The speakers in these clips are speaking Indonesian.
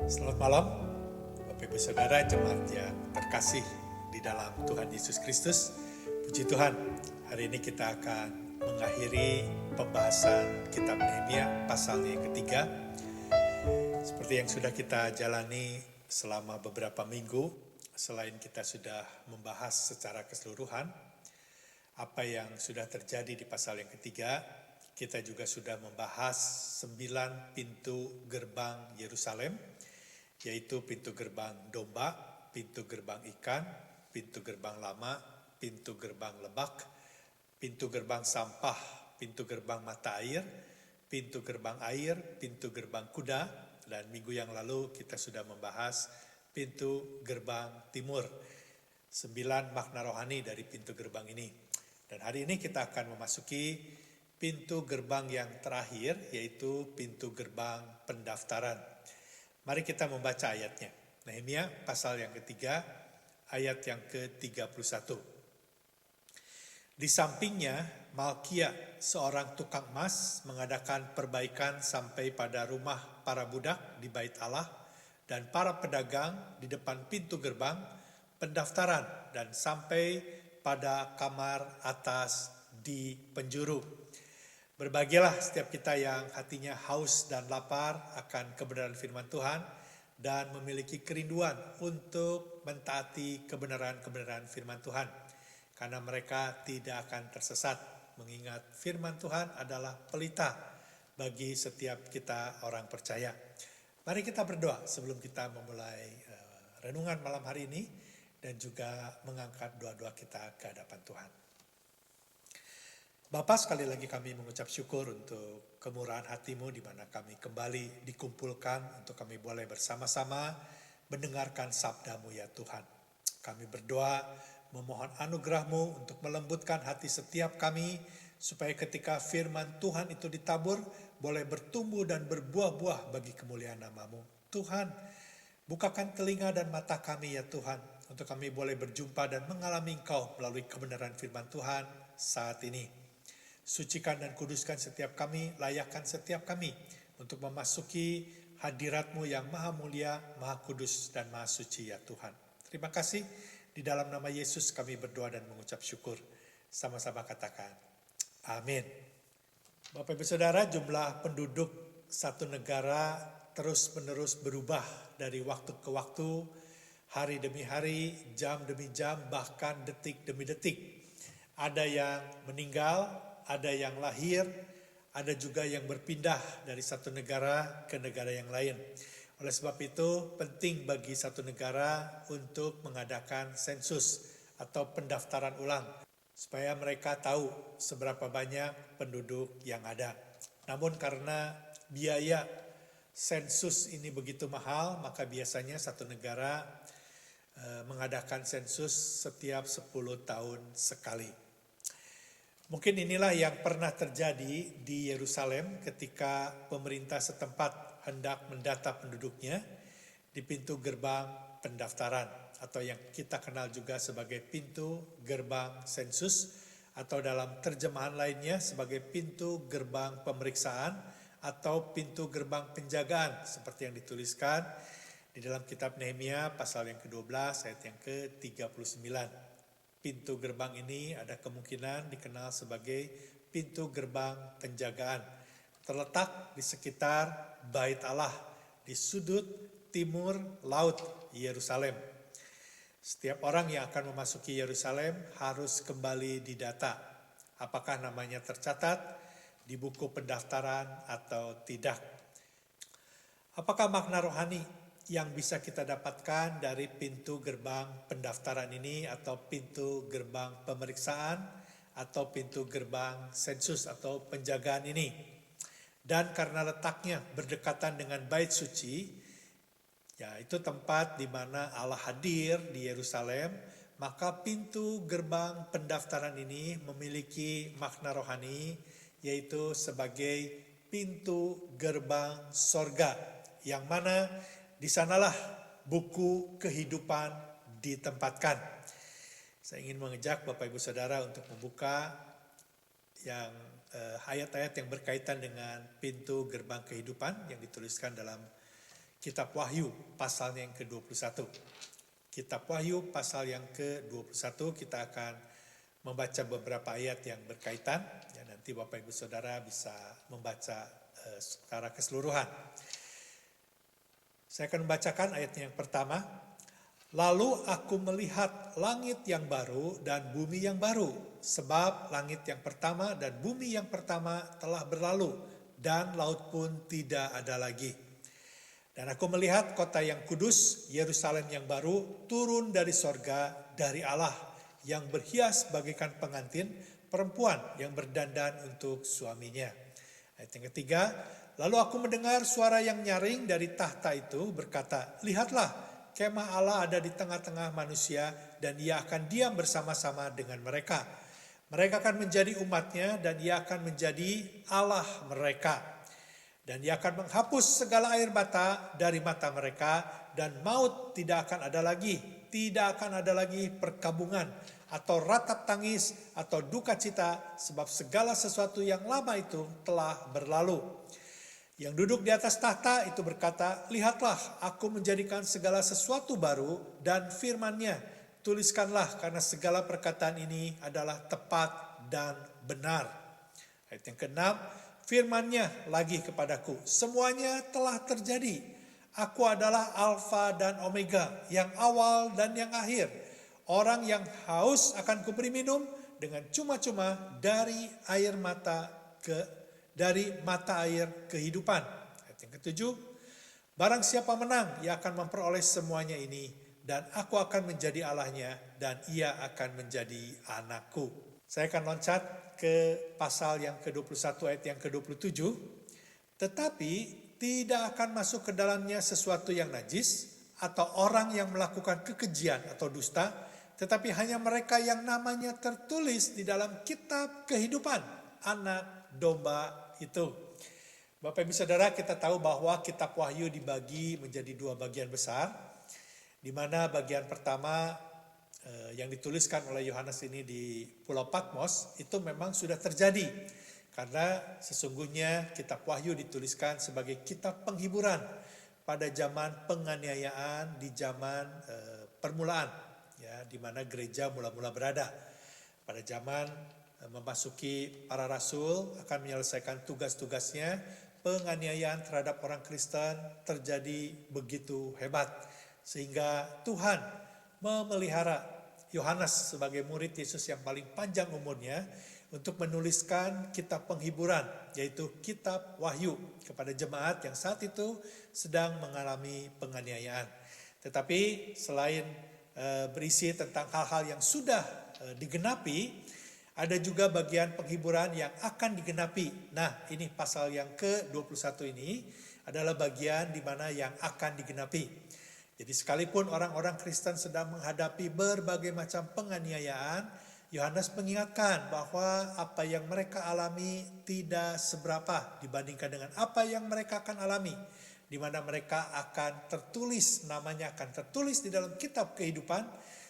Selamat malam, Bapak Ibu Saudara jemaat yang terkasih di dalam Tuhan Yesus Kristus. Puji Tuhan, hari ini kita akan mengakhiri pembahasan kitab Nehemia pasalnya yang ketiga. Seperti yang sudah kita jalani selama beberapa minggu, selain kita sudah membahas secara keseluruhan apa yang sudah terjadi di pasal yang ketiga, kita juga sudah membahas 9 pintu gerbang Yerusalem, yaitu pintu gerbang domba, pintu gerbang ikan, pintu gerbang lama, pintu gerbang lebak, pintu gerbang sampah, pintu gerbang mata air, pintu gerbang air, pintu gerbang kuda, dan minggu yang lalu kita sudah membahas pintu gerbang timur. 9 makna rohani dari pintu gerbang ini. Dan hari ini kita akan memasuki pintu gerbang yang terakhir, yaitu pintu gerbang pendaftaran. Mari kita membaca ayatnya. Nehemia pasal yang ketiga, ayat yang ke-31. Di sampingnya, Malkia, seorang tukang emas, mengadakan perbaikan sampai pada rumah para budak di Bait Allah dan para pedagang di depan pintu gerbang pendaftaran dan sampai pada kamar atas di penjuru. Berbahagialah setiap kita yang hatinya haus dan lapar akan kebenaran firman Tuhan dan memiliki kerinduan untuk mentaati kebenaran-kebenaran firman Tuhan. Karena mereka tidak akan tersesat, mengingat firman Tuhan adalah pelita bagi setiap kita orang percaya. Mari kita berdoa sebelum kita memulai renungan malam hari ini dan juga mengangkat doa-doa kita ke hadapan Tuhan. Bapa, sekali lagi kami mengucap syukur untuk kemurahan hati-Mu di mana kami kembali dikumpulkan untuk kami boleh bersama-sama mendengarkan sabda-Mu ya Tuhan. Kami berdoa memohon anugerah-Mu untuk melembutkan hati setiap kami supaya ketika firman Tuhan itu ditabur boleh bertumbuh dan berbuah-buah bagi kemuliaan nama-Mu. Tuhan, bukakan telinga dan mata kami ya Tuhan untuk kami boleh berjumpa dan mengalami Engkau melalui kebenaran firman Tuhan saat ini. Sucikan dan kuduskan setiap kami, layakkan setiap kami untuk memasuki hadirat-Mu yang maha mulia, maha kudus, dan maha suci ya Tuhan. Terima kasih, di dalam nama Yesus kami berdoa dan mengucap syukur. Sama-sama katakan, amin. Bapak Ibu Saudara, jumlah penduduk satu negara terus-menerus berubah dari waktu ke waktu, hari demi hari, jam demi jam, bahkan detik demi detik. Ada yang meninggal, ada yang lahir, ada juga yang berpindah dari satu negara ke negara yang lain. Oleh sebab itu, penting bagi satu negara untuk mengadakan sensus atau pendaftaran ulang, supaya mereka tahu seberapa banyak penduduk yang ada. Namun karena biaya sensus ini begitu mahal, maka biasanya satu negara mengadakan sensus setiap 10 tahun sekali. Mungkin inilah yang pernah terjadi di Yerusalem ketika pemerintah setempat hendak mendata penduduknya di pintu gerbang pendaftaran atau yang kita kenal juga sebagai pintu gerbang sensus atau dalam terjemahan lainnya sebagai pintu gerbang pemeriksaan atau pintu gerbang penjagaan seperti yang dituliskan di dalam kitab Nehemia pasal yang ke-12 ayat yang ke-39. Pintu gerbang ini ada kemungkinan dikenal sebagai pintu gerbang penjagaan. Terletak di sekitar Bait Allah, di sudut timur laut Yerusalem. Setiap orang yang akan memasuki Yerusalem harus kembali didata. Apakah namanya tercatat di buku pendaftaran atau tidak. Apakah makna rohani yang bisa kita dapatkan dari pintu gerbang pendaftaran ini atau pintu gerbang pemeriksaan atau pintu gerbang sensus atau penjagaan ini? Dan karena letaknya berdekatan dengan bait suci, ya itu tempat di mana Allah hadir di Yerusalem, maka pintu gerbang pendaftaran ini memiliki makna rohani yaitu sebagai pintu gerbang sorga, yang mana di sanalah buku kehidupan ditempatkan. Saya ingin mengajak Bapak Ibu Saudara untuk membuka yang ayat-ayat yang berkaitan dengan pintu gerbang kehidupan yang dituliskan dalam Kitab Wahyu pasalnya yang ke-21. Kitab Wahyu pasal yang ke-21 kita akan membaca beberapa ayat yang berkaitan. Ya, nanti Bapak Ibu Saudara bisa membaca secara keseluruhan. Saya akan membacakan ayatnya yang pertama. Lalu aku melihat langit yang baru dan bumi yang baru, sebab langit yang pertama dan bumi yang pertama telah berlalu, dan laut pun tidak ada lagi. Dan aku melihat kota yang kudus, Yerusalem yang baru, turun dari sorga, dari Allah, yang berhias bagaikan pengantin perempuan yang berdandan untuk suaminya. Ayat yang ketiga, lalu aku mendengar suara yang nyaring dari tahta itu berkata, lihatlah, kemah Allah ada di tengah-tengah manusia dan ia akan diam bersama-sama dengan mereka. Mereka akan menjadi umatnya dan ia akan menjadi Allah mereka. Dan ia akan menghapus segala air mata dari mata mereka dan maut tidak akan ada lagi. Tidak akan ada lagi perkabungan atau ratap tangis atau duka cita sebab segala sesuatu yang lama itu telah berlalu. Yang duduk di atas tahta itu berkata, lihatlah aku menjadikan segala sesuatu baru dan firman-Nya. Tuliskanlah karena segala perkataan ini adalah tepat dan benar. Ayat yang ke-6, firman-Nya lagi kepadaku, semuanya telah terjadi. Aku adalah Alfa dan Omega, yang awal dan yang akhir. Orang yang haus akan kuberi minum dengan cuma-cuma dari mata air kehidupan. Ayat yang ke-7, barang siapa menang, ia akan memperoleh semuanya ini, dan aku akan menjadi Allahnya, dan ia akan menjadi anakku. Saya akan loncat ke pasal yang ke-21 ayat yang ke-27. Tetapi tidak akan masuk ke dalamnya sesuatu yang najis, atau orang yang melakukan kekejian atau dusta, tetapi hanya mereka yang namanya tertulis di dalam kitab kehidupan anak domba itu. Bapak Ibu Saudara, kita tahu bahwa kitab Wahyu dibagi menjadi dua bagian besar, di mana bagian pertama yang dituliskan oleh Yohanes ini di Pulau Patmos itu memang sudah terjadi, karena sesungguhnya kitab Wahyu dituliskan sebagai kitab penghiburan pada zaman penganiayaan di zaman permulaan, ya, di mana gereja mula-mula berada. Pada zaman memasuki para rasul akan menyelesaikan tugas-tugasnya, penganiayaan terhadap orang Kristen terjadi begitu hebat, sehingga Tuhan memelihara Yohanes sebagai murid Yesus yang paling panjang umurnya untuk menuliskan kitab penghiburan, yaitu kitab Wahyu, kepada jemaat yang saat itu sedang mengalami penganiayaan. Tetapi selain berisi tentang hal-hal yang sudah digenapi, ada juga bagian penghiburan yang akan digenapi. Nah, ini pasal yang ke-21 ini adalah bagian di mana yang akan digenapi. Jadi sekalipun orang-orang Kristen sedang menghadapi berbagai macam penganiayaan, Yohanes mengingatkan bahwa apa yang mereka alami tidak seberapa dibandingkan dengan apa yang mereka akan alami, di mana mereka akan tertulis, namanya akan tertulis di dalam kitab kehidupan,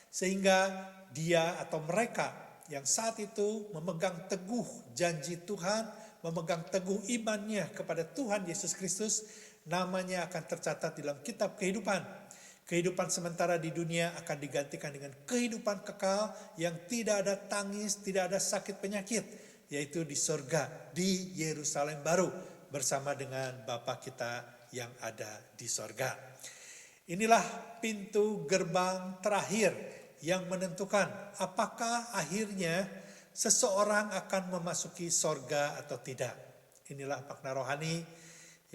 sehingga dia atau mereka yang saat itu memegang teguh janji Tuhan, memegang teguh imannya kepada Tuhan Yesus Kristus, namanya akan tercatat di dalam kitab kehidupan. Kehidupan sementara di dunia akan digantikan dengan kehidupan kekal yang tidak ada tangis, tidak ada sakit penyakit, yaitu di sorga, di Yerusalem baru, bersama dengan Bapa kita yang ada di sorga. Inilah pintu gerbang terakhir yang menentukan apakah akhirnya seseorang akan memasuki sorga atau tidak. Inilah makna rohani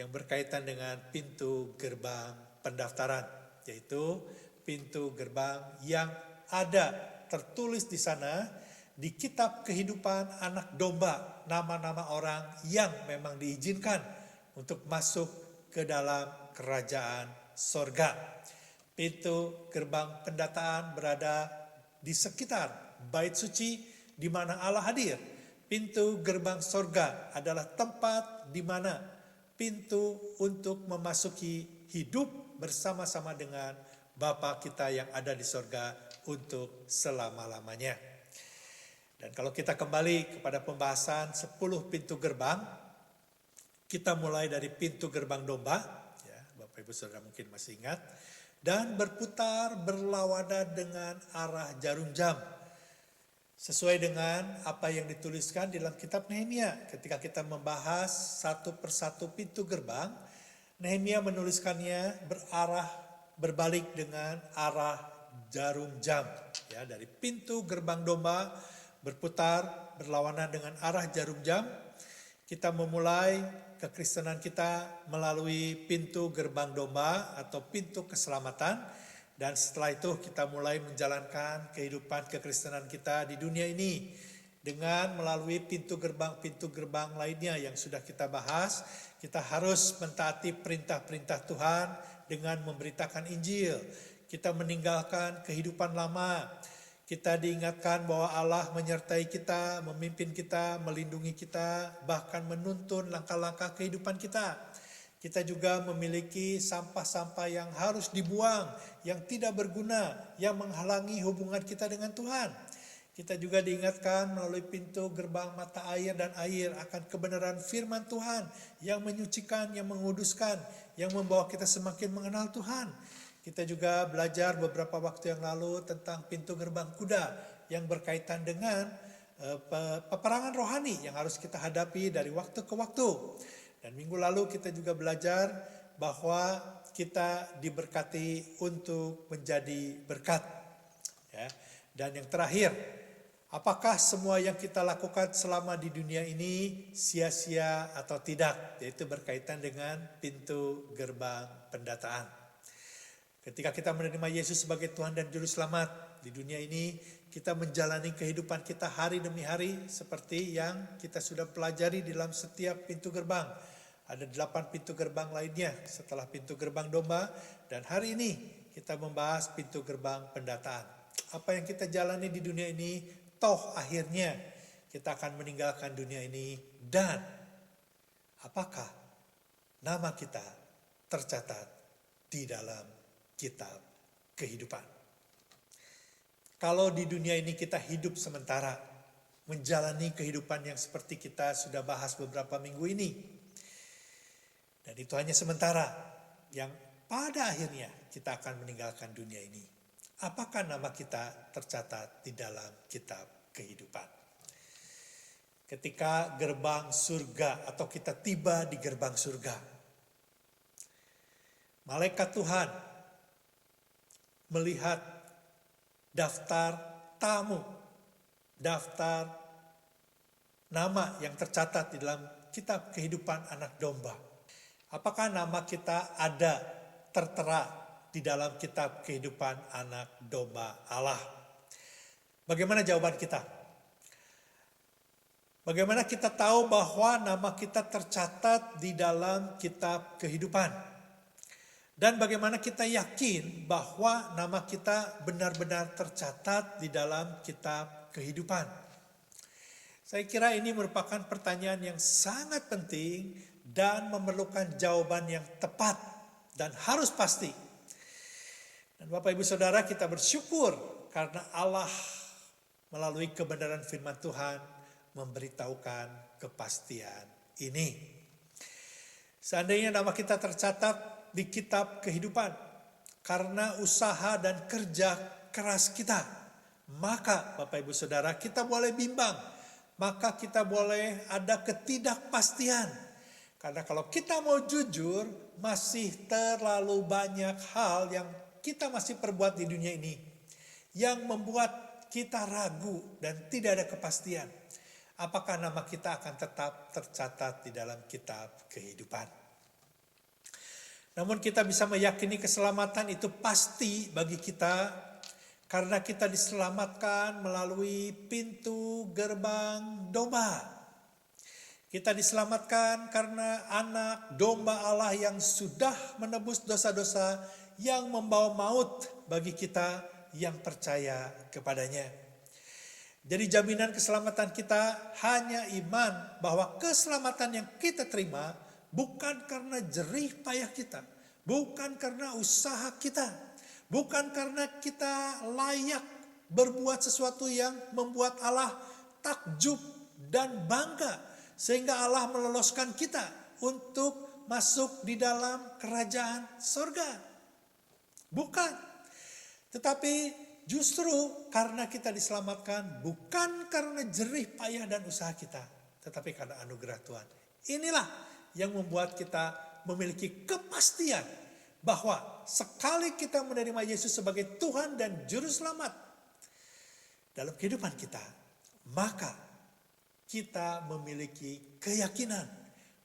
yang berkaitan dengan pintu gerbang pendaftaran, yaitu pintu gerbang yang ada tertulis di sana di kitab kehidupan anak domba, nama-nama orang yang memang diizinkan untuk masuk ke dalam kerajaan sorga. Pintu gerbang pendataan berada di sekitar bait suci di mana Allah hadir. Pintu gerbang sorga adalah tempat di mana pintu untuk memasuki hidup bersama-sama dengan Bapa kita yang ada di sorga untuk selama-lamanya. Dan kalau kita kembali kepada pembahasan 10 pintu gerbang, kita mulai dari pintu gerbang domba. Ya, Bapak Bapak Ibu Saudara mungkin masih ingat. Dan berputar berlawanan dengan arah jarum jam. Sesuai dengan apa yang dituliskan di dalam kitab Nehemia. Ketika kita membahas satu persatu pintu gerbang, Nehemia menuliskannya berbalik dengan arah jarum jam. Ya, dari pintu gerbang domba berputar berlawanan dengan arah jarum jam. Kita memulai kekristenan kita melalui pintu gerbang domba atau pintu keselamatan. Dan setelah itu kita mulai menjalankan kehidupan kekristenan kita di dunia ini. Dengan melalui pintu gerbang lainnya yang sudah kita bahas. Kita harus mentaati perintah-perintah Tuhan dengan memberitakan Injil. Kita meninggalkan kehidupan lama. Kita diingatkan bahwa Allah menyertai kita, memimpin kita, melindungi kita, bahkan menuntun langkah-langkah kehidupan kita. Kita juga memiliki sampah-sampah yang harus dibuang, yang tidak berguna, yang menghalangi hubungan kita dengan Tuhan. Kita juga diingatkan melalui pintu gerbang mata air dan air akan kebenaran firman Tuhan yang menyucikan, yang menguduskan, yang membawa kita semakin mengenal Tuhan. Kita juga belajar beberapa waktu yang lalu tentang pintu gerbang kuda yang berkaitan dengan peperangan rohani yang harus kita hadapi dari waktu ke waktu. Dan minggu lalu kita juga belajar bahwa kita diberkati untuk menjadi berkat. Ya. Dan yang terakhir, apakah semua yang kita lakukan selama di dunia ini sia-sia atau tidak? Yaitu berkaitan dengan pintu gerbang pendataan. Ketika kita menerima Yesus sebagai Tuhan dan Juru Selamat di dunia ini, kita menjalani kehidupan kita hari demi hari seperti yang kita sudah pelajari di dalam setiap pintu gerbang. Ada 8 pintu gerbang lainnya setelah pintu gerbang domba, dan hari ini kita membahas pintu gerbang pendataan. Apa yang kita jalani di dunia ini, toh akhirnya kita akan meninggalkan dunia ini, dan apakah nama kita tercatat di dalam kitab kehidupan. Kalau di dunia ini kita hidup sementara, menjalani kehidupan yang seperti kita sudah bahas beberapa minggu ini, dan itu hanya sementara, yang pada akhirnya kita akan meninggalkan dunia ini. Apakah nama kita tercatat di dalam kitab kehidupan? Ketika gerbang surga atau kita tiba di gerbang surga, malaikat Tuhan melihat daftar tamu, daftar nama yang tercatat di dalam kitab kehidupan anak domba. Apakah nama kita ada tertera di dalam kitab kehidupan anak domba Allah? Bagaimana jawaban kita? Bagaimana kita tahu bahwa nama kita tercatat di dalam kitab kehidupan? Dan bagaimana kita yakin bahwa nama kita benar-benar tercatat di dalam kitab kehidupan? Saya kira ini merupakan pertanyaan yang sangat penting dan memerlukan jawaban yang tepat dan harus pasti. Dan Bapak Ibu Saudara, kita bersyukur karena Allah melalui kebenaran firman Tuhan memberitahukan kepastian ini. Seandainya nama kita tercatat di kitab kehidupan karena usaha dan kerja keras kita, maka Bapak Ibu Saudara, kita boleh bimbang, maka kita boleh ada ketidakpastian. Karena kalau kita mau jujur, masih terlalu banyak hal yang kita masih perbuat di dunia ini yang membuat kita ragu dan tidak ada kepastian. Apakah nama kita akan tetap tercatat di dalam kitab kehidupan? Namun kita bisa meyakini keselamatan itu pasti bagi kita karena kita diselamatkan melalui pintu gerbang domba. Kita diselamatkan karena anak domba Allah yang sudah menebus dosa-dosa yang membawa maut bagi kita yang percaya kepadanya. Jadi jaminan keselamatan kita hanya iman bahwa keselamatan yang kita terima bukan karena jerih payah kita, bukan karena usaha kita, bukan karena kita layak berbuat sesuatu yang membuat Allah takjub dan bangga, sehingga Allah meloloskan kita untuk masuk di dalam kerajaan sorga. Bukan. Tetapi justru karena kita diselamatkan, bukan karena jerih payah dan usaha kita, tetapi karena anugerah Tuhan. Inilah yang membuat kita memiliki kepastian bahwa sekali kita menerima Yesus sebagai Tuhan dan Juru Selamat dalam kehidupan kita, maka kita memiliki keyakinan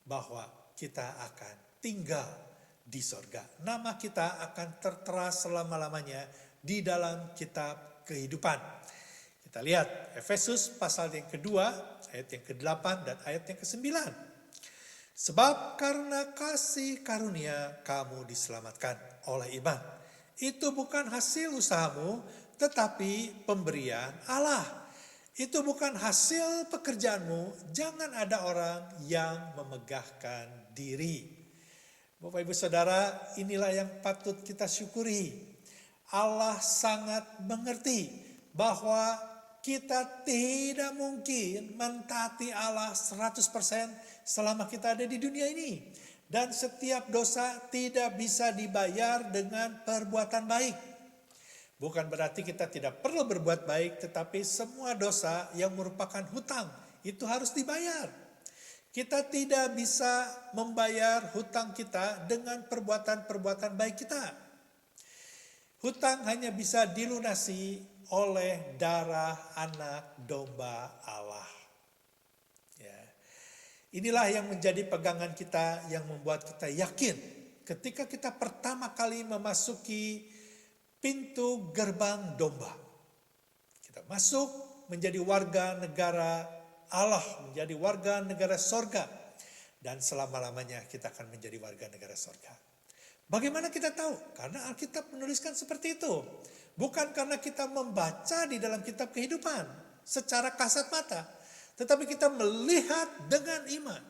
bahwa kita akan tinggal di sorga. Nama kita akan tertera selama-lamanya di dalam kitab kehidupan. Kita lihat Efesus pasal yang kedua, ayat yang ke-8 dan ayat yang ke-9. Sebab karena kasih karunia kamu diselamatkan oleh iman. Itu bukan hasil usahamu, tetapi pemberian Allah. Itu bukan hasil pekerjaanmu, jangan ada orang yang memegahkan diri. Bapak Ibu Saudara, inilah yang patut kita syukuri. Allah sangat mengerti bahwa kita tidak mungkin mentaati Allah 100% selama kita ada di dunia ini. Dan setiap dosa tidak bisa dibayar dengan perbuatan baik. Bukan berarti kita tidak perlu berbuat baik, tetapi semua dosa yang merupakan hutang itu harus dibayar. Kita tidak bisa membayar hutang kita dengan perbuatan-perbuatan baik kita. Hutang hanya bisa dilunasi oleh darah anak domba Allah. Ya. Inilah yang menjadi pegangan kita, yang membuat kita yakin ketika kita pertama kali memasuki pintu gerbang domba. Kita masuk menjadi warga negara Allah, menjadi warga negara sorga. Dan selama-lamanya kita akan menjadi warga negara sorga. Bagaimana kita tahu? Karena Alkitab menuliskan seperti itu. Bukan karena kita membaca di dalam kitab kehidupan secara kasat mata. Tetapi kita melihat dengan iman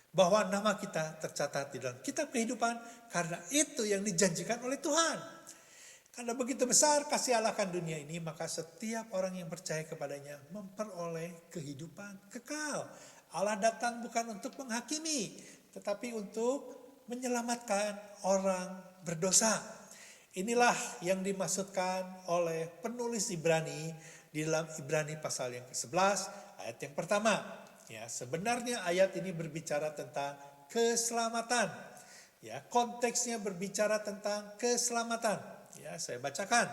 bahwa nama kita tercatat di dalam kitab kehidupan. Karena itu yang dijanjikan oleh Tuhan. Karena begitu besar kasih Allah akan dunia ini, maka setiap orang yang percaya kepadanya memperoleh kehidupan kekal. Allah datang bukan untuk menghakimi, tetapi untuk menyelamatkan orang berdosa. Inilah yang dimaksudkan oleh penulis Ibrani di dalam Ibrani pasal yang ke-11 ayat yang pertama. Ya, sebenarnya ayat ini berbicara tentang keselamatan. Ya, konteksnya berbicara tentang keselamatan. Ya, saya bacakan.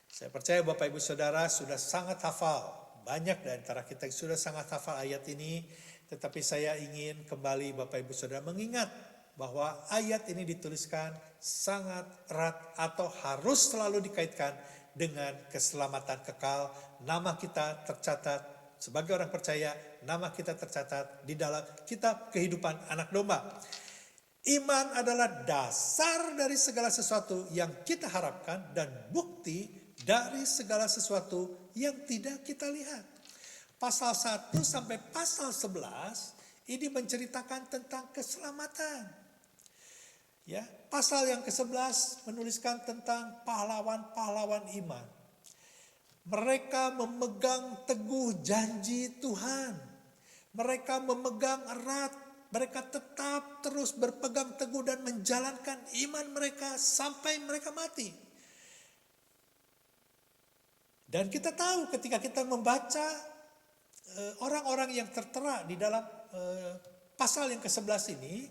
Saya percaya Bapak Ibu Saudara sudah sangat hafal. Banyak dari antara kita yang sudah sangat hafal ayat ini. Tetapi saya ingin kembali Bapak Ibu Saudara mengingat bahwa ayat ini dituliskan sangat erat atau harus selalu dikaitkan dengan keselamatan kekal. Nama kita tercatat sebagai orang percaya, nama kita tercatat di dalam kitab kehidupan anak domba. Iman adalah dasar dari segala sesuatu yang kita harapkan dan bukti dari segala sesuatu yang tidak kita lihat. Pasal 1 sampai pasal 11 ini menceritakan tentang keselamatan. Ya, pasal yang ke-11 menuliskan tentang pahlawan-pahlawan iman. Mereka memegang teguh janji Tuhan. Mereka memegang erat. Mereka tetap terus berpegang teguh dan menjalankan iman mereka sampai mereka mati. Dan kita tahu ketika kita membaca orang-orang yang tertera di dalam pasal yang ke-11 ini,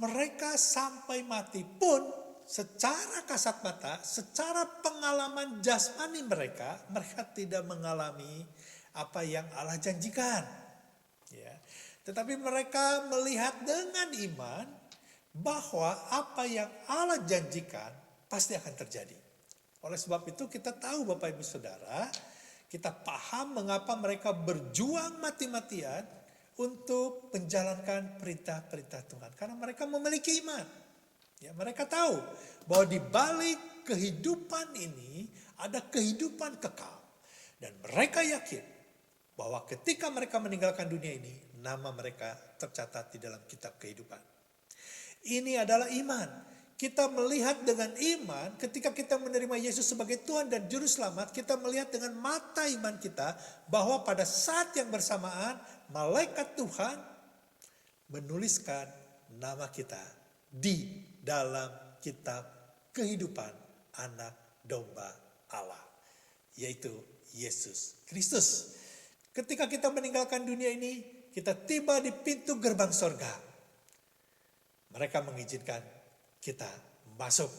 mereka sampai mati pun secara kasat mata, secara pengalaman jasmani mereka tidak mengalami apa yang Allah janjikan. Ya. Tetapi mereka melihat dengan iman bahwa apa yang Allah janjikan pasti akan terjadi. Oleh sebab itu kita tahu Bapak Ibu Saudara, kita paham mengapa mereka berjuang mati-matian untuk menjalankan perintah-perintah Tuhan. Karena mereka memiliki iman. Ya, mereka tahu bahwa di balik kehidupan ini ada kehidupan kekal. Dan mereka yakin bahwa ketika mereka meninggalkan dunia ini, nama mereka tercatat di dalam kitab kehidupan. Ini adalah iman. Kita melihat dengan iman ketika kita menerima Yesus sebagai Tuhan dan Juru Selamat, kita melihat dengan mata iman kita bahwa pada saat yang bersamaan malaikat Tuhan menuliskan nama kita di dalam kitab kehidupan anak domba Allah, yaitu Yesus Kristus. Ketika kita meninggalkan dunia ini, kita tiba di pintu gerbang sorga. Mereka mengizinkan kita masuk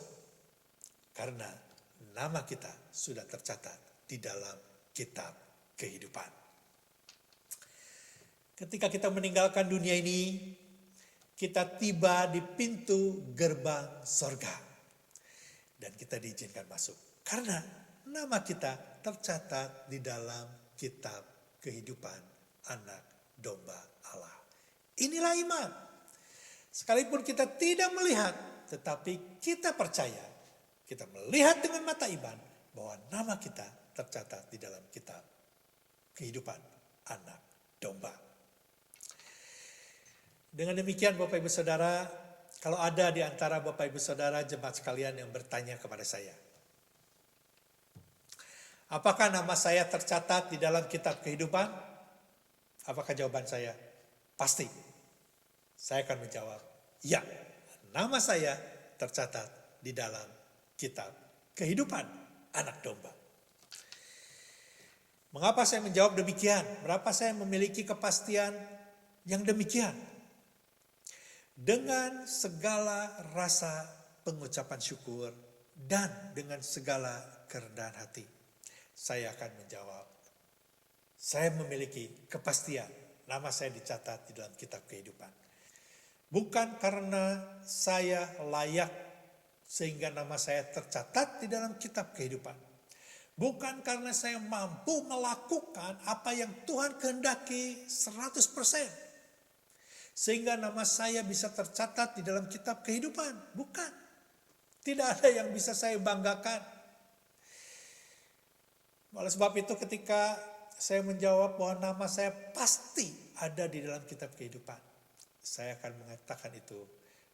karena nama kita sudah tercatat di dalam kitab kehidupan. Ketika kita meninggalkan dunia ini, kita tiba di pintu gerbang sorga. Dan kita diizinkan masuk. Karena nama kita tercatat di dalam kitab kehidupan anak domba Allah. Inilah iman. Sekalipun kita tidak melihat, tetapi kita percaya. Kita melihat dengan mata iman bahwa nama kita tercatat di dalam kitab kehidupan anak domba. Dengan demikian Bapak Ibu Saudara, kalau ada di antara Bapak Ibu Saudara jemaat sekalian yang bertanya kepada saya, apakah nama saya tercatat di dalam kitab kehidupan? Apakah jawaban saya? Pasti. Saya akan menjawab, ya, nama saya tercatat di dalam kitab kehidupan anak domba. Mengapa saya menjawab demikian? Berapa saya memiliki kepastian yang demikian? Dengan segala rasa pengucapan syukur dan dengan segala kerendahan hati, saya akan menjawab, saya memiliki kepastian nama saya dicatat di dalam kitab kehidupan. Bukan karena saya layak sehingga nama saya tercatat di dalam kitab kehidupan. Bukan karena saya mampu melakukan apa yang Tuhan kehendaki 100%. Sehingga nama saya bisa tercatat di dalam kitab kehidupan. Bukan. Tidak ada yang bisa saya banggakan. Oleh sebab itu ketika saya menjawab bahwa nama saya pasti ada di dalam kitab kehidupan, saya akan mengatakan itu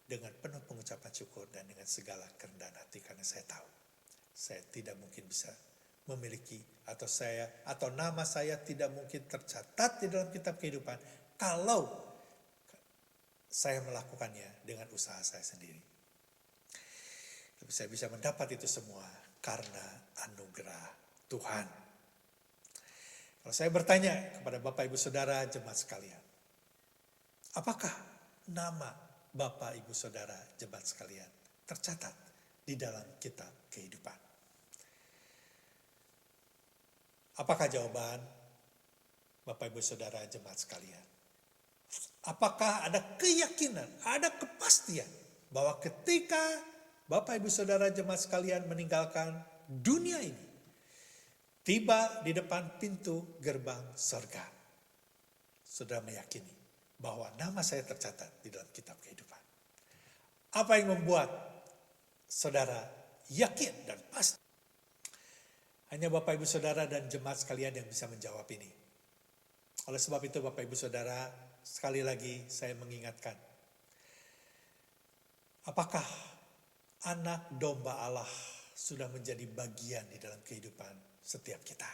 dengan penuh pengucapan syukur dan dengan segala kerendahan hati. Karena saya tahu saya tidak mungkin bisa memiliki atau nama saya tidak mungkin tercatat di dalam kitab kehidupan kalau saya melakukannya dengan usaha saya sendiri. Tapi saya bisa mendapat itu semua karena anugerah Tuhan. Kalau saya bertanya kepada Bapak Ibu Saudara jemaat sekalian, apakah nama Bapak Ibu Saudara jemaat sekalian tercatat di dalam kitab kehidupan? Apakah jawaban Bapak Ibu Saudara jemaat sekalian? Apakah ada keyakinan, ada kepastian bahwa ketika Bapak Ibu Saudara jemaat sekalian meninggalkan dunia ini, tiba di depan pintu gerbang surga, saudara meyakini bahwa nama saya tercatat di dalam kitab kehidupan? Apa yang membuat saudara yakin dan pasti? Hanya Bapak Ibu Saudara dan jemaat sekalian yang bisa menjawab ini. Oleh sebab itu Bapak Ibu Saudara, sekali lagi saya mengingatkan, apakah anak domba Allah sudah menjadi bagian di dalam kehidupan setiap kita?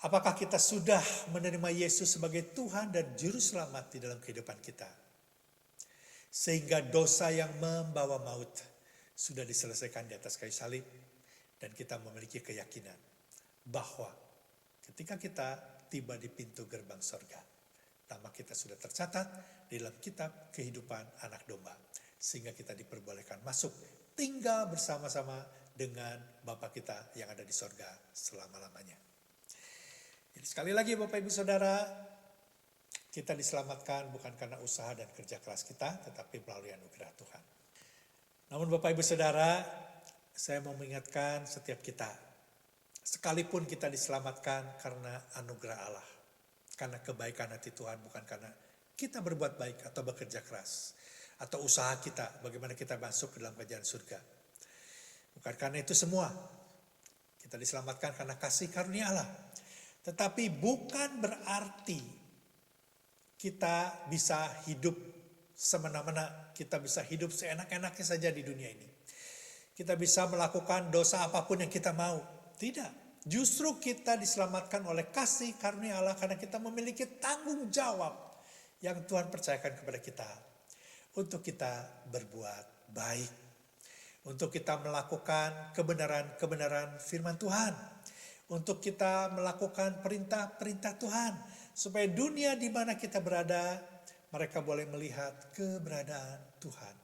Apakah kita sudah menerima Yesus sebagai Tuhan dan Juru Selamat di dalam kehidupan kita? Sehingga dosa yang membawa maut sudah diselesaikan di atas kayu salib. Dan kita memiliki keyakinan bahwa ketika kita tiba di pintu gerbang sorga, nama kita sudah tercatat di dalam kitab kehidupan anak domba. Sehingga kita diperbolehkan masuk, tinggal bersama-sama dengan Bapa kita yang ada di sorga selama-lamanya. Jadi sekali lagi Bapak Ibu Saudara, kita diselamatkan bukan karena usaha dan kerja keras kita, tetapi melalui anugerah Tuhan. Namun Bapak Ibu Saudara, saya mau mengingatkan setiap kita, sekalipun kita diselamatkan karena anugerah Allah, karena kebaikan hati Tuhan, bukan karena kita berbuat baik atau bekerja keras, atau usaha kita, bagaimana kita masuk ke dalam kerajaan surga. Bukan karena itu semua, kita diselamatkan karena kasih karunia Allah. Tetapi bukan berarti kita bisa hidup semena-mena, kita bisa hidup seenak-enaknya saja di dunia ini. Kita bisa melakukan dosa apapun yang kita mau. Tidak. Justru kita diselamatkan oleh kasih karunia Allah karena kita memiliki tanggung jawab yang Tuhan percayakan kepada kita untuk kita berbuat baik, untuk kita melakukan kebenaran-kebenaran firman Tuhan, untuk kita melakukan perintah-perintah Tuhan, supaya dunia di mana kita berada, mereka boleh melihat keberadaan Tuhan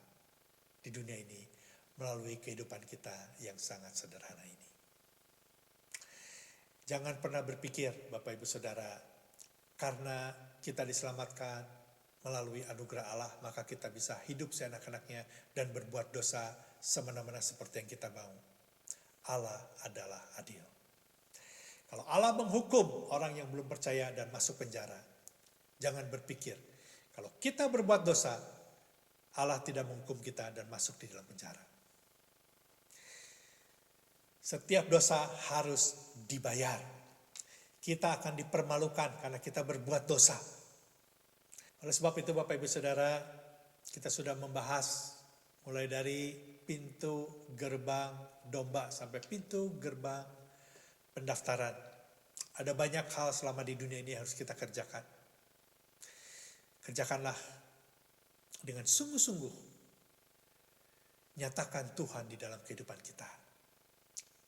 di dunia ini melalui kehidupan kita yang sangat sederhana ini. Jangan pernah berpikir, Bapak Ibu Saudara, karena kita diselamatkan melalui anugerah Allah, maka kita bisa hidup seenak-enaknya dan berbuat dosa semena-mena seperti yang kita mau. Allah adalah adil. Kalau Allah menghukum orang yang belum percaya dan masuk penjara, jangan berpikir kalau kita berbuat dosa, Allah tidak menghukum kita dan masuk di dalam penjara. Setiap dosa harus dibayar. Kita akan dipermalukan karena kita berbuat dosa. Oleh sebab itu Bapak Ibu Saudara, kita sudah membahas mulai dari pintu gerbang domba sampai pintu gerbang pendaftaran. Ada banyak hal selama di dunia ini harus kita kerjakan. Kerjakanlah dengan sungguh-sungguh. Nyatakan Tuhan di dalam kehidupan kita.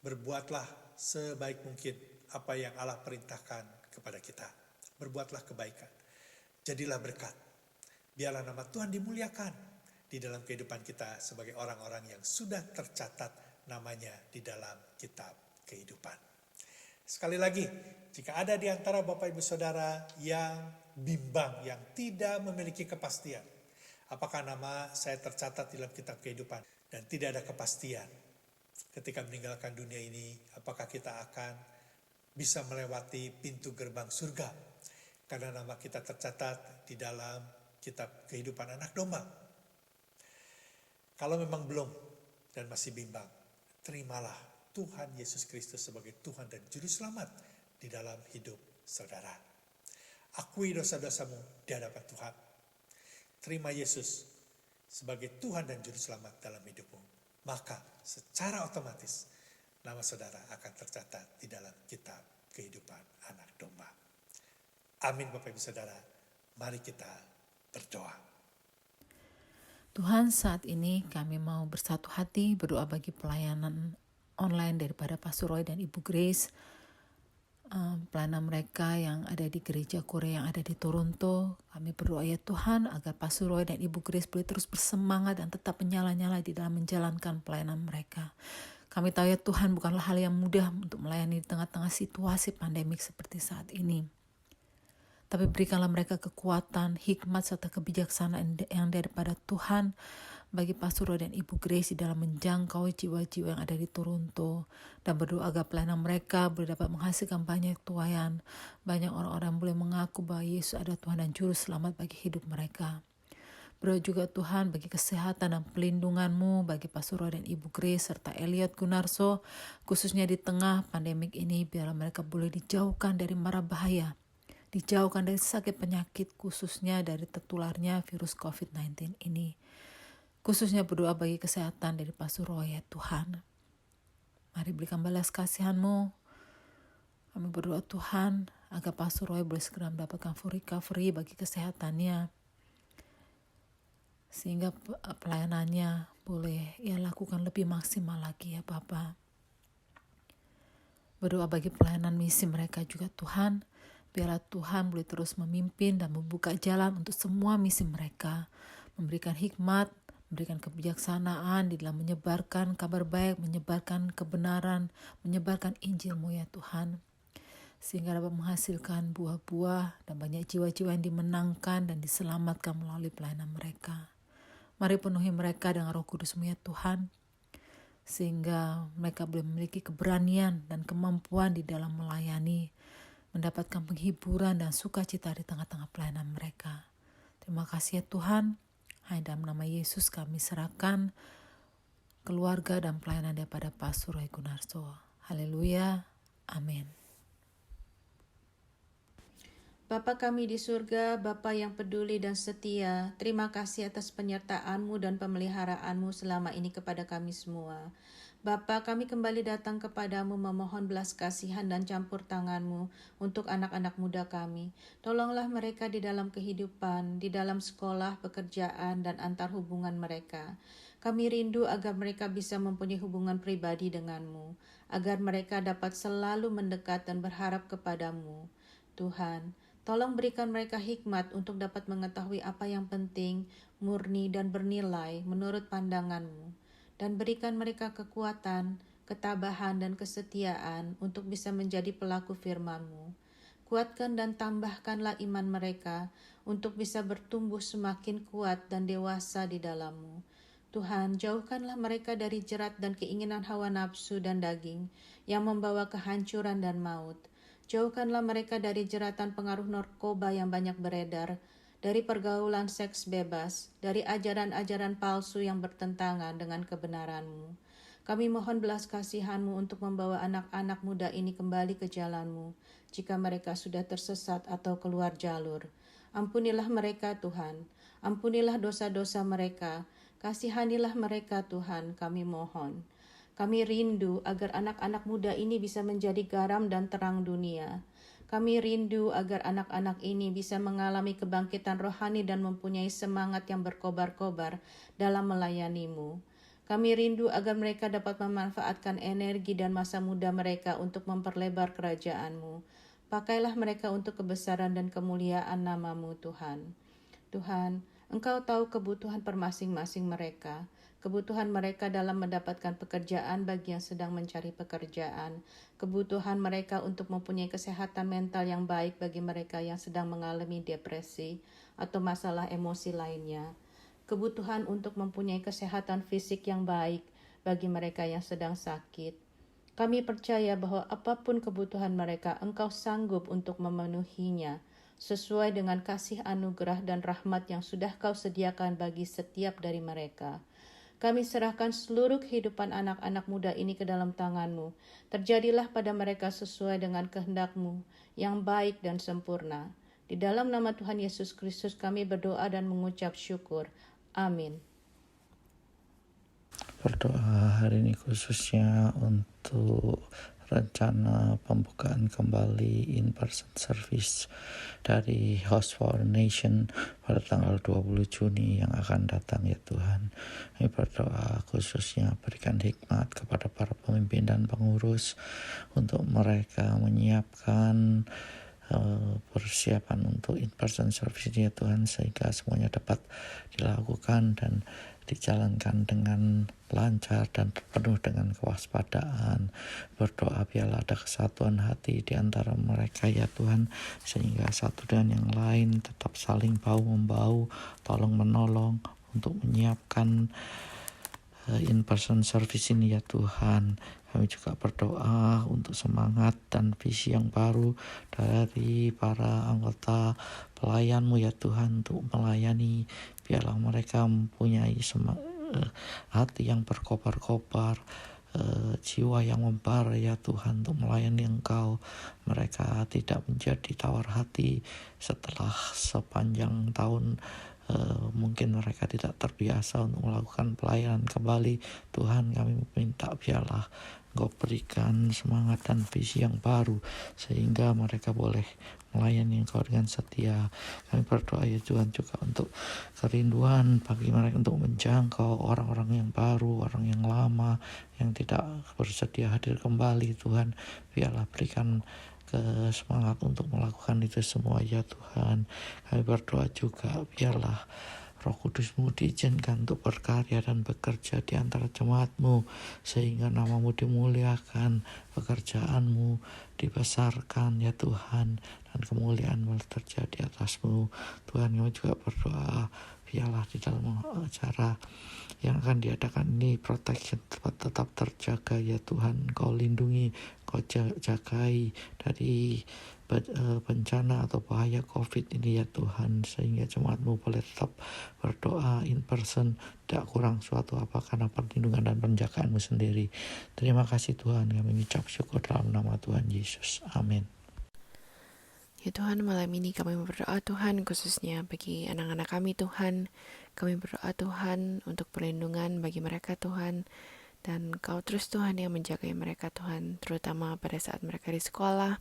Berbuatlah sebaik mungkin apa yang Allah perintahkan kepada kita. Berbuatlah kebaikan. Jadilah berkat. Biarlah nama Tuhan dimuliakan di dalam kehidupan kita sebagai orang-orang yang sudah tercatat namanya di dalam kitab kehidupan. Sekali lagi, jika ada di antara Bapak Ibu Saudara yang bimbang, yang tidak memiliki kepastian, apakah nama saya tercatat di dalam kitab kehidupan dan tidak ada kepastian ketika meninggalkan dunia ini, apakah kita akan bisa melewati pintu gerbang surga karena nama kita tercatat di dalam kitab kehidupan anak domba. Kalau memang belum dan masih bimbang, terimalah Tuhan Yesus Kristus sebagai Tuhan dan Juru Selamat di dalam hidup saudara. Akui dosa-dosamu di hadapan Tuhan. Terima Yesus sebagai Tuhan dan Juru Selamat dalam hidupmu. Maka secara otomatis nama saudara akan tercatat di dalam kitab kehidupan anak domba. Amin Bapak Ibu Saudara. Mari kita berdoa. Tuhan, saat ini kami mau bersatu hati berdoa bagi pelayanan online daripada Pastor Roy dan Ibu Grace, pelayanan mereka yang ada di gereja Korea yang ada di Toronto. Kami berdoa ya Tuhan agar Pastor Roy dan Ibu Grace boleh terus bersemangat dan tetap menyala-nyala di dalam menjalankan pelayanan mereka. Kami tahu ya Tuhan bukanlah hal yang mudah untuk melayani di tengah-tengah situasi pandemik seperti saat ini. Tapi berikanlah mereka kekuatan, hikmat, serta kebijaksanaan yang daripada Tuhan bagi Pastor Roy dan Ibu Grace di dalam menjangkau jiwa-jiwa yang ada di Toronto. Dan berdoa agar pelayanan mereka boleh dapat menghasilkan banyak tuayan. Banyak orang-orang boleh mengaku bahwa Yesus adalah Tuhan dan Juru Selamat bagi hidup mereka. Berdoa juga Tuhan bagi kesehatan dan pelindungan-Mu bagi Pastor Roy dan Ibu Grace serta Elliot Gunarso, khususnya di tengah pandemik ini, biarlah mereka boleh dijauhkan dari mara bahaya. Dijauhkan dari sakit penyakit, khususnya dari tertularnya virus COVID-19 ini. Khususnya berdoa bagi kesehatan dari Pastor Roy ya Tuhan. Mari berikan balas kasihan-Mu. Kami berdoa Tuhan agar Pastor Roy boleh segera mendapatkan full recovery bagi kesehatannya. Sehingga pelayanannya boleh ia lakukan lebih maksimal lagi ya Bapa. Berdoa bagi pelayanan misi mereka juga Tuhan. Biarlah Tuhan boleh terus memimpin dan membuka jalan untuk semua misi mereka. Memberikan hikmat, memberikan kebijaksanaan di dalam menyebarkan kabar baik, menyebarkan kebenaran, menyebarkan Injil-Mu ya Tuhan. Sehingga dapat menghasilkan buah-buah dan banyak jiwa-jiwa yang dimenangkan dan diselamatkan melalui pelayanan mereka. Mari penuhi mereka dengan Roh Kudus-Mu ya Tuhan. Sehingga mereka boleh memiliki keberanian dan kemampuan di dalam melayani, mendapatkan penghiburan dan sukacita di tengah-tengah pelayanan mereka. Terima kasih ya Tuhan. Hanya dalam nama Yesus kami serahkan keluarga dan pelayanan daripada Pastor Roy Gunarso. Haleluya. Amin. Bapa kami di surga, Bapa yang peduli dan setia, terima kasih atas penyertaan-Mu dan pemeliharaanmu selama ini kepada kami semua. Bapa, kami kembali datang kepadamu memohon belas kasihan dan campur tanganmu untuk anak-anak muda kami. Tolonglah mereka di dalam kehidupan, di dalam sekolah, pekerjaan, dan antar hubungan mereka. Kami rindu agar mereka bisa mempunyai hubungan pribadi denganmu, agar mereka dapat selalu mendekat dan berharap kepadamu. Tuhan, tolong berikan mereka hikmat untuk dapat mengetahui apa yang penting, murni, dan bernilai menurut pandanganmu. Dan berikan mereka kekuatan, ketabahan, dan kesetiaan untuk bisa menjadi pelaku firman-Mu. Kuatkan dan tambahkanlah iman mereka untuk bisa bertumbuh semakin kuat dan dewasa di dalam-Mu. Tuhan, jauhkanlah mereka dari jerat dan keinginan hawa nafsu dan daging yang membawa kehancuran dan maut. Jauhkanlah mereka dari jeratan pengaruh narkoba yang banyak beredar, dari pergaulan seks bebas, dari ajaran-ajaran palsu yang bertentangan dengan kebenaran-Mu. Kami mohon belas kasihan-Mu untuk membawa anak-anak muda ini kembali ke jalan-Mu, jika mereka sudah tersesat atau keluar jalur. Ampunilah mereka, Tuhan. Ampunilah dosa-dosa mereka. Kasihanilah mereka, Tuhan, kami mohon. Kami rindu agar anak-anak muda ini bisa menjadi garam dan terang dunia. Kami rindu agar anak-anak ini bisa mengalami kebangkitan rohani dan mempunyai semangat yang berkobar-kobar dalam melayani-Mu. Kami rindu agar mereka dapat memanfaatkan energi dan masa muda mereka untuk memperlebar kerajaan-Mu. Pakailah mereka untuk kebesaran dan kemuliaan nama-Mu, Tuhan. Tuhan, Engkau tahu kebutuhan per masing-masing mereka. Kebutuhan mereka dalam mendapatkan pekerjaan bagi yang sedang mencari pekerjaan, kebutuhan mereka untuk mempunyai kesehatan mental yang baik bagi mereka yang sedang mengalami depresi atau masalah emosi lainnya, kebutuhan untuk mempunyai kesehatan fisik yang baik bagi mereka yang sedang sakit. Kami percaya bahwa apapun kebutuhan mereka, Engkau sanggup untuk memenuhinya, sesuai dengan kasih anugerah dan rahmat yang sudah Kau sediakan bagi setiap dari mereka. Kami serahkan seluruh kehidupan anak-anak muda ini ke dalam tangan-Mu. Terjadilah pada mereka sesuai dengan kehendak-Mu yang baik dan sempurna. Di dalam nama Tuhan Yesus Kristus kami berdoa dan mengucap syukur. Amin. Berdoa hari ini khususnya untuk rencana pembukaan kembali in-person service dari Host for Nation pada tanggal 20 Juni yang akan datang ya Tuhan. Kami berdoa khususnya berikan hikmat kepada para pemimpin dan pengurus untuk mereka menyiapkan persiapan untuk in-person service ya Tuhan, sehingga semuanya dapat dilakukan dan dijalankan dengan lancar dan penuh dengan kewaspadaan. Berdoa biarlah ada kesatuan hati di antara mereka ya Tuhan, sehingga satu dengan yang lain tetap saling bahu-membahu, tolong menolong untuk menyiapkan in-person service ini ya Tuhan. Kami juga berdoa untuk semangat dan visi yang baru dari para anggota pelayan-Mu ya Tuhan untuk melayani. Biarlah mereka mempunyai hati yang berkobar-kobar, jiwa yang membara ya Tuhan untuk melayani Engkau. Mereka tidak menjadi tawar hati setelah sepanjang tahun mungkin mereka tidak terbiasa untuk melakukan pelayanan kembali. Tuhan, kami minta biarlah Engkau berikan semangat dan visi yang baru sehingga mereka boleh melayani Engkau dengan setia. Kami berdoa ya Tuhan juga untuk kerinduan bagi mereka untuk menjangkau orang-orang yang baru, orang yang lama yang tidak bersedia hadir kembali. Tuhan, biarlah berikan semangat untuk melakukan itu semua ya Tuhan. Kami berdoa juga biarlah Roh Kudus-Mu diizinkan untuk berkarya dan bekerja di antara jemaat-Mu, sehingga nama-Mu dimuliakan, pekerjaan-Mu dibesarkan ya Tuhan, dan kemuliaan boleh terjadi atas-Mu. Tuhan, kami juga berdoa biarlah di dalam acara yang akan diadakan ini protection tetap terjaga ya Tuhan. Kau lindungi, Kau jagai dari bencana atau bahaya COVID ini ya Tuhan, sehingga jemaat-Mu boleh tetap berdoa in person, tidak kurang suatu apa karena perlindungan dan penjagaan-Mu sendiri. Terima kasih Tuhan, kami mengucap syukur dalam nama Tuhan Yesus. Amin. Ya Tuhan, malam ini kami berdoa Tuhan khususnya bagi anak-anak kami Tuhan. Kami berdoa Tuhan untuk perlindungan bagi mereka Tuhan, Dan Kau terus Tuhan yang menjagai mereka Tuhan, terutama pada saat mereka di sekolah.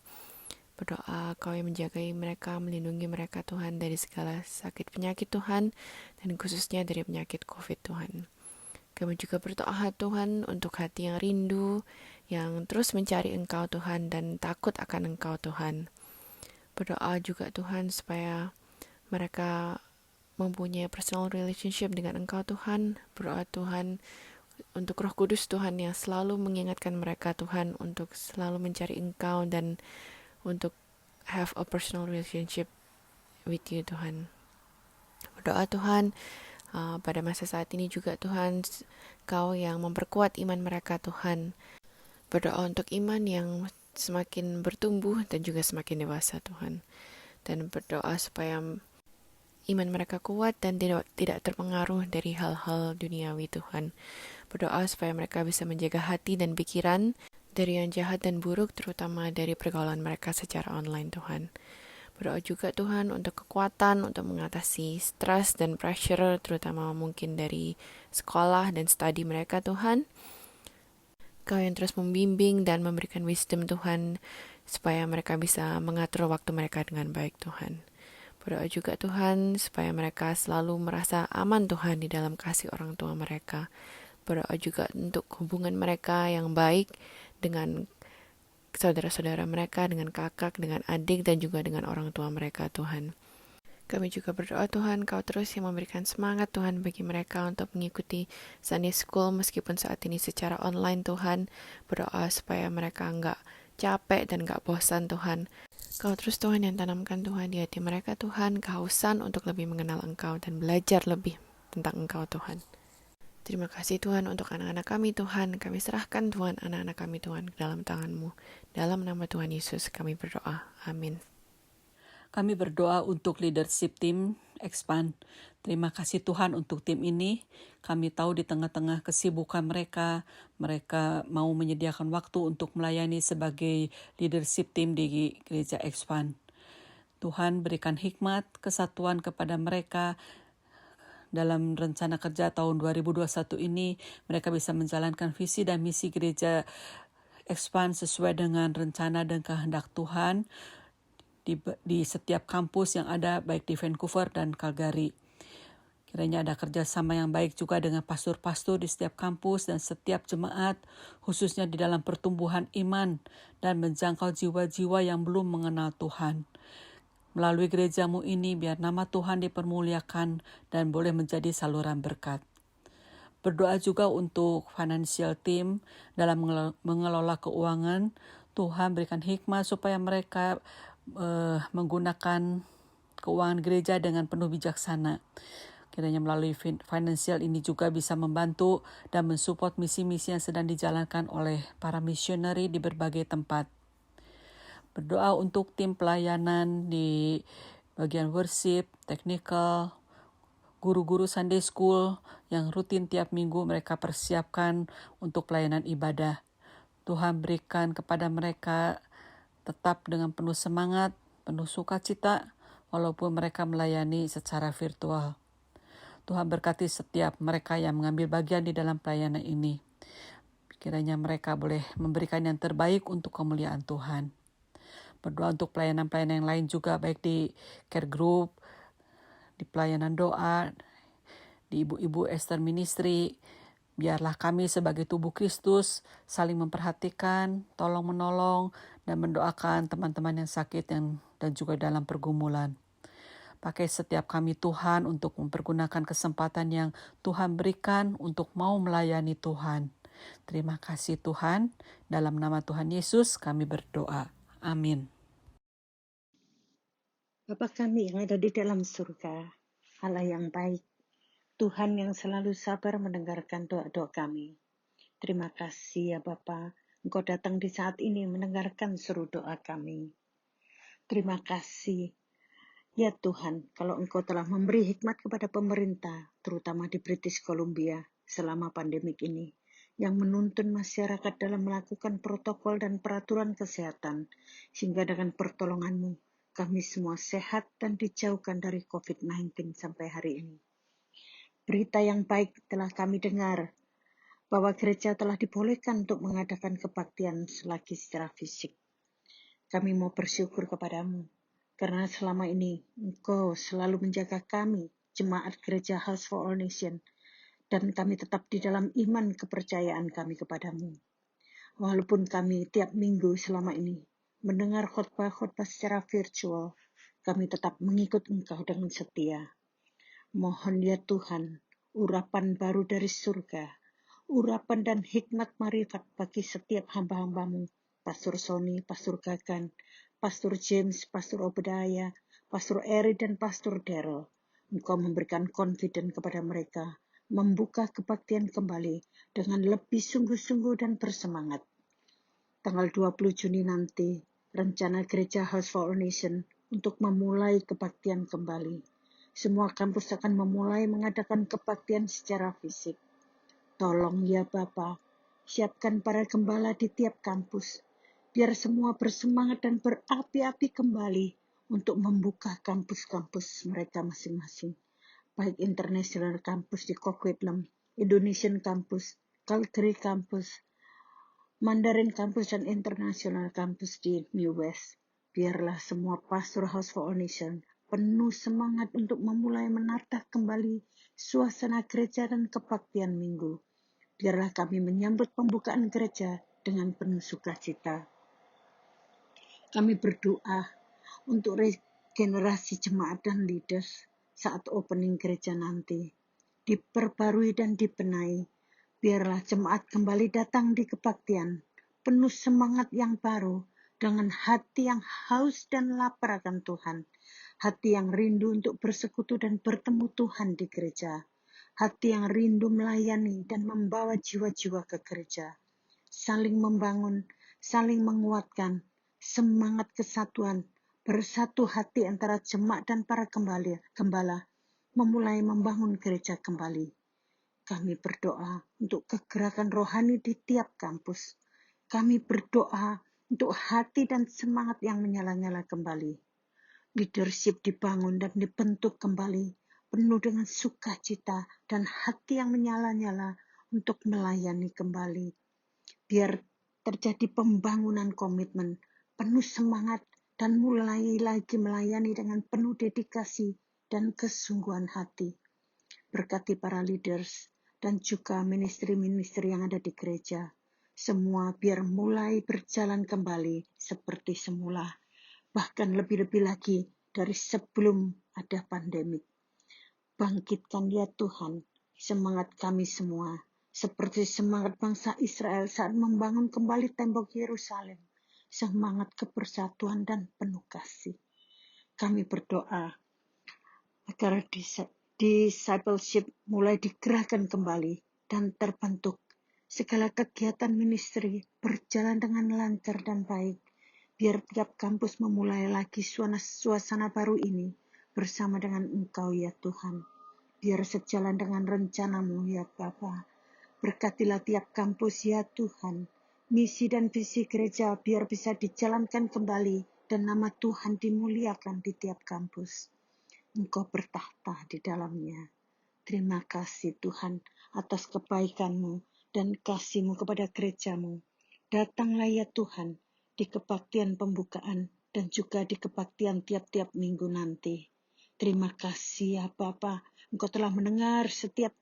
Berdoa Kau yang menjagai mereka, melindungi mereka Tuhan dari segala sakit penyakit Tuhan, dan khususnya dari penyakit COVID Tuhan. Kami juga berdoa Tuhan untuk hati yang rindu, yang terus mencari Engkau Tuhan dan takut akan Engkau Tuhan. Berdoa juga Tuhan supaya mereka mempunyai personal relationship dengan Engkau Tuhan. Berdoa Tuhan untuk Roh Kudus Tuhan yang selalu mengingatkan mereka Tuhan untuk selalu mencari Engkau dan untuk have a personal relationship with you Tuhan. Berdoa Tuhan pada masa saat ini juga Tuhan, Kau yang memperkuat iman mereka Tuhan. Berdoa untuk iman yang semakin bertumbuh dan juga semakin dewasa Tuhan. Dan berdoa supaya iman mereka kuat dan tidak terpengaruh dari hal-hal duniawi Tuhan. Berdoa supaya mereka bisa menjaga hati dan pikiran dari yang jahat dan buruk, terutama dari pergaulan mereka secara online Tuhan. Berdoa juga Tuhan untuk kekuatan untuk mengatasi stres dan pressure, terutama mungkin dari sekolah dan studi mereka Tuhan. Kau yang terus membimbing dan memberikan wisdom Tuhan, supaya mereka bisa mengatur waktu mereka dengan baik Tuhan. Berdoa juga Tuhan supaya mereka selalu merasa aman Tuhan di dalam kasih orang tua mereka. Berdoa juga untuk hubungan mereka yang baik dengan saudara-saudara mereka, dengan kakak, dengan adik, dan juga dengan orang tua mereka Tuhan. Kami juga berdoa Tuhan, Kau terus yang memberikan semangat Tuhan bagi mereka untuk mengikuti Sunday School meskipun saat ini secara online Tuhan. Berdoa supaya mereka enggak capek dan enggak bosan Tuhan. Kau terus Tuhan yang tanamkan Tuhan di hati mereka Tuhan, kehausan untuk lebih mengenal Engkau dan belajar lebih tentang Engkau Tuhan. Terima kasih Tuhan untuk anak-anak kami Tuhan. Kami serahkan Tuhan anak-anak kami Tuhan ke dalam tangan-Mu. Dalam nama Tuhan Yesus kami berdoa. Amin. Kami berdoa untuk leadership tim Expand. Terima kasih Tuhan untuk tim ini. Kami tahu di tengah-tengah kesibukan mereka mau menyediakan waktu untuk melayani sebagai leadership tim di Gereja Expand. Tuhan berikan hikmat, kesatuan kepada mereka. Dalam rencana kerja tahun 2021 ini, mereka bisa menjalankan visi dan misi gereja Expand sesuai dengan rencana dan kehendak Tuhan di setiap kampus yang ada, baik di Vancouver dan Calgary. Kiranya ada kerjasama yang baik juga dengan pastor-pastor di setiap kampus dan setiap jemaat, khususnya di dalam pertumbuhan iman dan menjangkau jiwa-jiwa yang belum mengenal Tuhan. Melalui gerejamu ini, biar nama Tuhan dipermuliakan dan boleh menjadi saluran berkat. Berdoa juga untuk financial team dalam mengelola keuangan. Tuhan berikan hikmat supaya mereka menggunakan keuangan gereja dengan penuh bijaksana. Kiranya melalui financial ini juga bisa membantu dan mensupport misi-misi yang sedang dijalankan oleh para misioneri di berbagai tempat. Berdoa untuk tim pelayanan di bagian worship, technical, guru-guru Sunday School yang rutin tiap minggu mereka persiapkan untuk pelayanan ibadah. Tuhan berikan kepada mereka tetap dengan penuh semangat, penuh sukacita, walaupun mereka melayani secara virtual. Tuhan berkati setiap mereka yang mengambil bagian di dalam pelayanan ini. Kiranya mereka boleh memberikan yang terbaik untuk kemuliaan Tuhan. Berdoa untuk pelayanan-pelayanan yang lain juga, baik di care group, di pelayanan doa, di Ibu-Ibu Esther Ministry. Biarlah kami sebagai tubuh Kristus saling memperhatikan, tolong-menolong, dan mendoakan teman-teman yang sakit dan juga dalam pergumulan. Pakai setiap kami Tuhan untuk mempergunakan kesempatan yang Tuhan berikan untuk mau melayani Tuhan. Terima kasih Tuhan. Dalam nama Tuhan Yesus kami berdoa. Amin. Bapa kami yang ada di dalam surga, Allah yang baik, Tuhan yang selalu sabar mendengarkan doa-doa kami. Terima kasih ya Bapa, Engkau datang di saat ini mendengarkan seru doa kami. Terima kasih ya Tuhan, kalau Engkau telah memberi hikmat kepada pemerintah, terutama di British Columbia selama pandemik ini, yang menuntun masyarakat dalam melakukan protokol dan peraturan kesehatan, sehingga dengan pertolongan-Mu, kami semua sehat dan dijauhkan dari COVID-19 sampai hari ini. Berita yang baik telah kami dengar bahwa gereja telah dibolehkan untuk mengadakan kebaktian lagi secara fisik. Kami mau bersyukur kepadamu, karena selama ini Engkau selalu menjaga kami, jemaat gereja House for All Nation, dan kami tetap di dalam iman kepercayaan kami kepadamu. Walaupun kami tiap minggu selama ini mendengar khotbah-khotbah secara virtual, kami tetap mengikut Engkau dengan setia. Mohon ya Tuhan, urapan baru dari surga, urapan dan hikmat marifat bagi setiap hamba-hambamu, Pastor Sony, Pastor Gagan, Pastor James, Pastor Obadiah, Pastor Eri, dan Pastor Daryl. Engkau memberikan confident kepada mereka, membuka kebaktian kembali dengan lebih sungguh-sungguh dan bersemangat. Tanggal 20 Juni nanti, rencana Gereja House for All Nation untuk memulai kebaktian kembali. Semua kampus akan memulai mengadakan kebaktian secara fisik. Tolong ya Bapa, siapkan para gembala di tiap kampus, biar semua bersemangat dan berapi-api kembali untuk membuka kampus-kampus mereka masing-masing. Baik International Campus di Coquitlam, Indonesian Campus, Calgary Campus, Mandarin Campus, dan International Campus di New West. Biarlah semua pastor House for All Nation penuh semangat untuk memulai menata kembali suasana gereja dan kebaktian minggu. Biarlah kami menyambut pembukaan gereja dengan penuh sukacita. Kami berdoa untuk regenerasi jemaat dan leaders saat opening gereja nanti. Diperbarui dan dibenahi. Biarlah jemaat kembali datang di kebaktian, penuh semangat yang baru, dengan hati yang haus dan lapar akan Tuhan. Hati yang rindu untuk bersekutu dan bertemu Tuhan di gereja. Hati yang rindu melayani dan membawa jiwa-jiwa ke gereja. Saling membangun, saling menguatkan, semangat kesatuan, bersatu hati antara jemaat dan para gembala, memulai membangun gereja kembali. Kami berdoa untuk kegerakan rohani di tiap kampus. Kami berdoa untuk hati dan semangat yang menyala-nyala kembali. Leadership dibangun dan dibentuk kembali, penuh dengan sukacita dan hati yang menyala-nyala untuk melayani kembali. Biar terjadi pembangunan komitmen, penuh semangat, dan mulai lagi melayani dengan penuh dedikasi dan kesungguhan hati. Berkati para leaders dan juga ministry-ministry yang ada di gereja. Semua biar mulai berjalan kembali seperti semula. Bahkan lebih-lebih lagi dari sebelum ada pandemik. Bangkitkan ya Tuhan semangat kami semua, seperti semangat bangsa Israel saat membangun kembali tembok Yerusalem, semangat kepersatuan dan penuh kasih. Kami berdoa agar discipleship mulai digerakkan kembali dan terbentuk. Segala kegiatan ministry berjalan dengan lancar dan baik. Biar tiap kampus memulai lagi suasana baru ini bersama dengan Engkau ya Tuhan. Biar sejalan dengan rencanamu ya Bapa. Berkatilah tiap kampus ya Tuhan. Misi dan visi gereja biar bisa dijalankan kembali dan nama Tuhan dimuliakan di tiap kampus. Engkau bertahta di dalamnya. Terima kasih Tuhan atas kebaikan-Mu dan kasih-Mu kepada gereja-Mu. Datanglah ya Tuhan di kebaktian pembukaan dan juga di kebaktian tiap-tiap minggu nanti. Terima kasih ya Bapa, Engkau telah mendengar setiap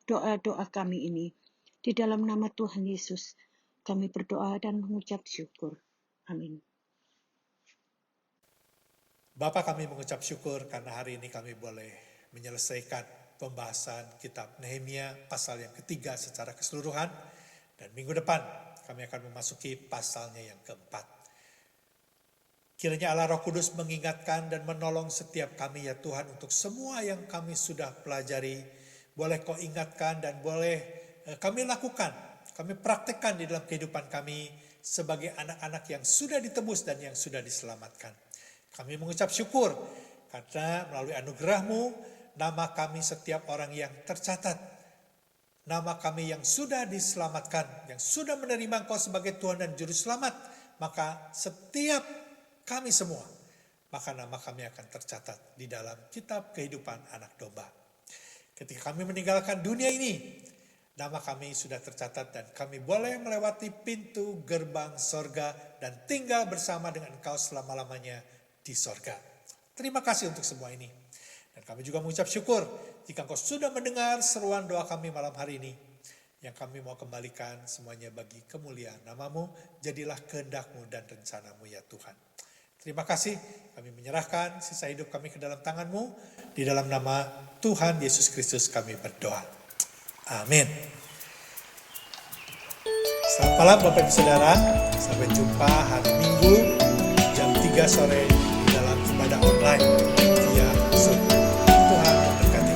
doa-doa kami ini. Di dalam nama Tuhan Yesus, kami berdoa dan mengucap syukur. Amin. Bapa, kami mengucap syukur karena hari ini kami boleh menyelesaikan pembahasan kitab Nehemia pasal yang ketiga secara keseluruhan. Dan minggu depan kami akan memasuki pasalnya yang keempat. Kiranya Allah Roh Kudus mengingatkan dan menolong setiap kami ya Tuhan untuk semua yang kami sudah pelajari. Boleh Kau ingatkan dan boleh kami lakukan, kami praktekkan di dalam kehidupan kami sebagai anak-anak yang sudah ditebus dan yang sudah diselamatkan. Kami mengucap syukur karena melalui anugerah-Mu, nama kami setiap orang yang tercatat, nama kami yang sudah diselamatkan, yang sudah menerima Engkau sebagai Tuhan dan Juru Selamat, maka setiap kami semua, maka nama kami akan tercatat di dalam kitab kehidupan anak domba. Ketika kami meninggalkan dunia ini, nama kami sudah tercatat dan kami boleh melewati pintu gerbang sorga dan tinggal bersama dengan Engkau selama-lamanya di sorga. Terima kasih untuk semua ini. Dan kami juga mengucap syukur jika Engkau sudah mendengar seruan doa kami malam hari ini. Yang kami mau kembalikan semuanya bagi kemuliaan nama-Mu, jadilah kehendak-Mu dan rencana-Mu ya Tuhan. Terima kasih, kami menyerahkan sisa hidup kami ke dalam tangan-Mu. Di dalam nama Tuhan Yesus Kristus kami berdoa. Amin. Selamat malam Bapak Ibu Saudara. Sampai jumpa hari Minggu jam 3 sore di dalam ibadah online via Zoom. Tuhan memberkati.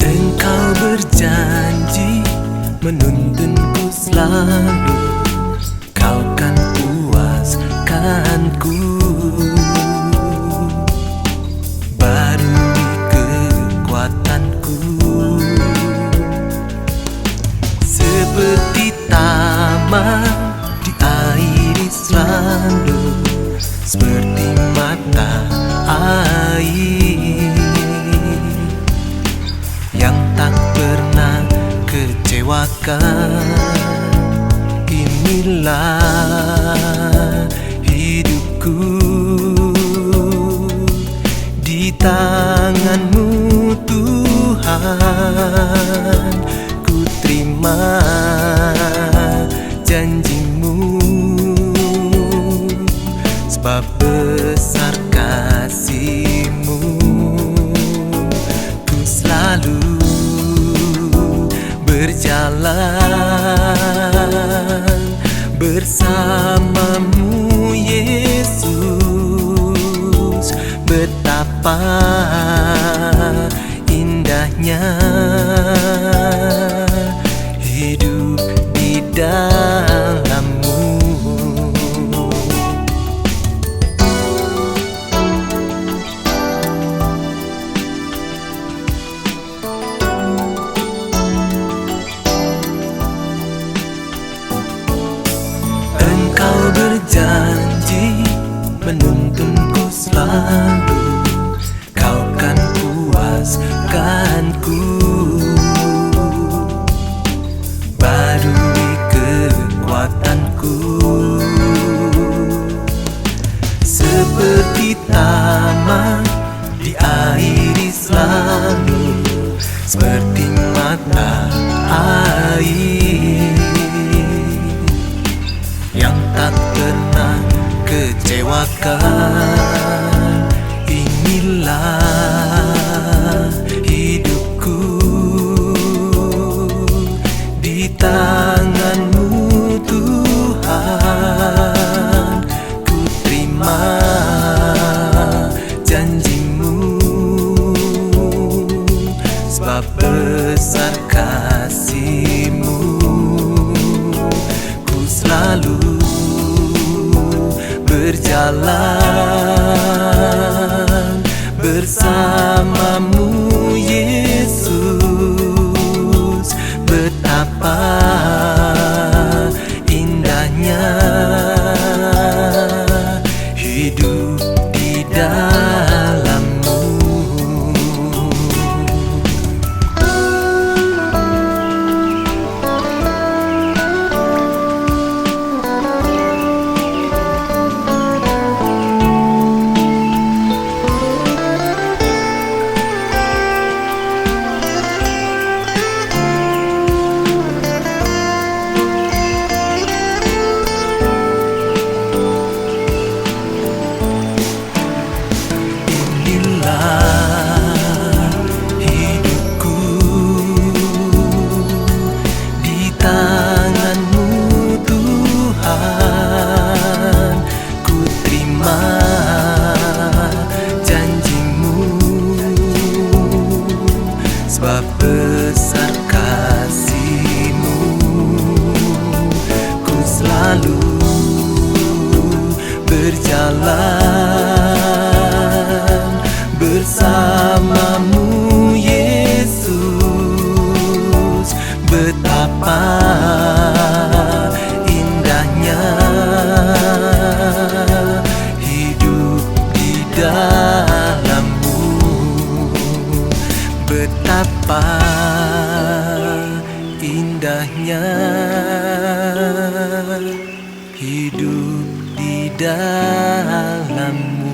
Engkau berjanji menuntunku selalu, Kau kan puaskanku, barui kekuatanku. Seperti taman diairi selalu, seperti mata air yang tak pernah kecewakan. Inilah hidupku, di tangan-Mu Tuhan, ku terima janji-Mu, sebab besar kasih-Mu. Ku selalu berjalan bersama-Mu Yesus, betapa indahnya hidup di dalam-Mu. Engkau berjanji menuntunku selalu, Kau kan puaskanku, barui kekuatanku. Seperti taman diairi selalu, seperti mata air yang tak pernah kecewakan. Inilah hidupku, di tangan-Mu Tuhan, ku terima janji-Mu, sebab besar kasih-Mu. Ku selalu berjalan bersama-Mu Yesus, betapa indahnya hidup di dalam-Mu. Sebab besar kasih-Mu, ku selalu berjalan bersama-Mu Yesus, betapa Betapa indahnya hidup di dalam-Mu.